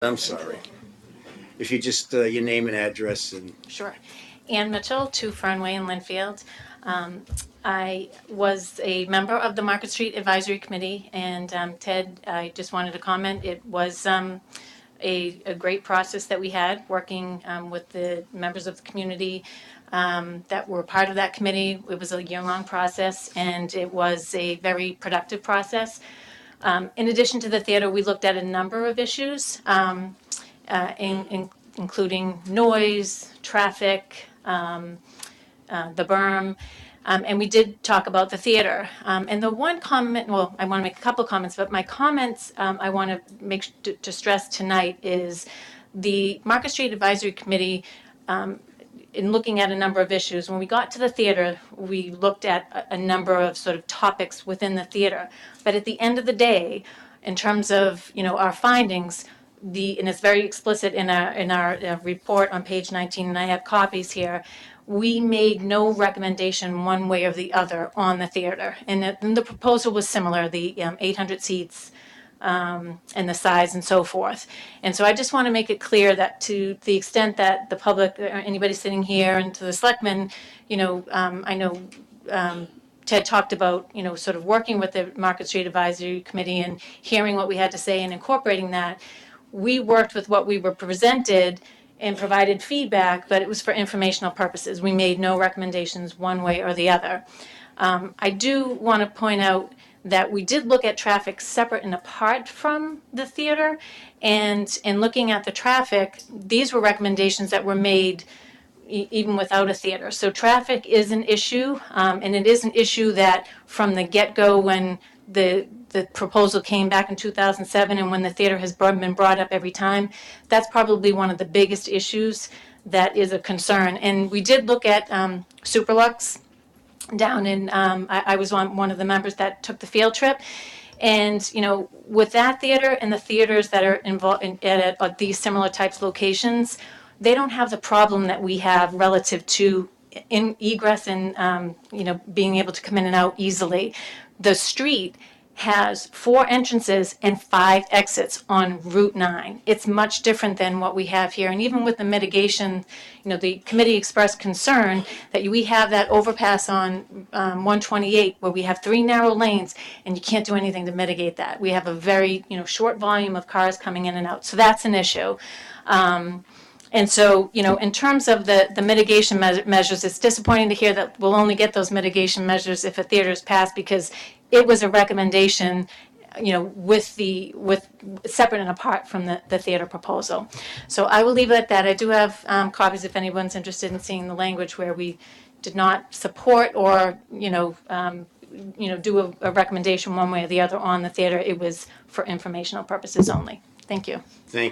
I'm sorry. If you just, your name and address and. Sure. Ann Mitchell, 2 Fernway in Lynnfield. I was a member of the Market Street Advisory Committee, and Ted, I just wanted to comment. It was a great process that we had working with the members of the community that were part of that committee. It was a year-long process, and it was a very productive process. In addition to the theater, we looked at a number of issues, including noise, traffic, the berm, and we did talk about the theater. And the one comment, well, I want to make a couple comments, but my comments I want to make to stress tonight is the Market Street Advisory Committee, in looking at a number of issues, when we got to the theater, we looked at a number of sort of topics within the theater. But at the end of the day, in terms of, our findings, and it's very explicit in our report on page 19, and I have copies here, we made no recommendation one way or the other on the theater. And the proposal was similar, the 800 seats, and the size and so forth. And so I just want to make it clear that to the extent that the public, or anybody sitting here, and to the selectmen, I know Ted talked about, sort of working with the Market Street Advisory Committee and hearing what we had to say and incorporating that. We worked with what we were presented and provided feedback, but it was for informational purposes. We made no recommendations one way or the other. I do want to point out that we did look at traffic separate and apart from the theater, and in looking at the traffic, these were recommendations that were made even without a theater. So traffic is an issue, and it is an issue that from the get-go, when the proposal came back in 2007 and when the theater has been brought up every time, that's probably one of the biggest issues that is a concern. And we did look at Superlux down in, I was one of the members that took the field trip. And, with that theater and the theaters that are involved at these similar types of locations, they don't have the problem that we have relative to egress and, being able to come in and out easily. The street has 4 entrances and 5 exits on Route 9. It's much different than what we have here. And even with the mitigation, the committee expressed concern that we have that overpass on 128 where we have 3 narrow lanes and you can't do anything to mitigate that. We have a very, short volume of cars coming in and out. So that's an issue. And so, in terms of the mitigation measures, it's disappointing to hear that we'll only get those mitigation measures if a theater is passed, because it was a recommendation, with separate and apart from the theater proposal. So I will leave it at that. I do have copies if anyone's interested in seeing the language where we did not support or, do a recommendation one way or the other on the theater. It was for informational purposes only. Thank you. Thank you.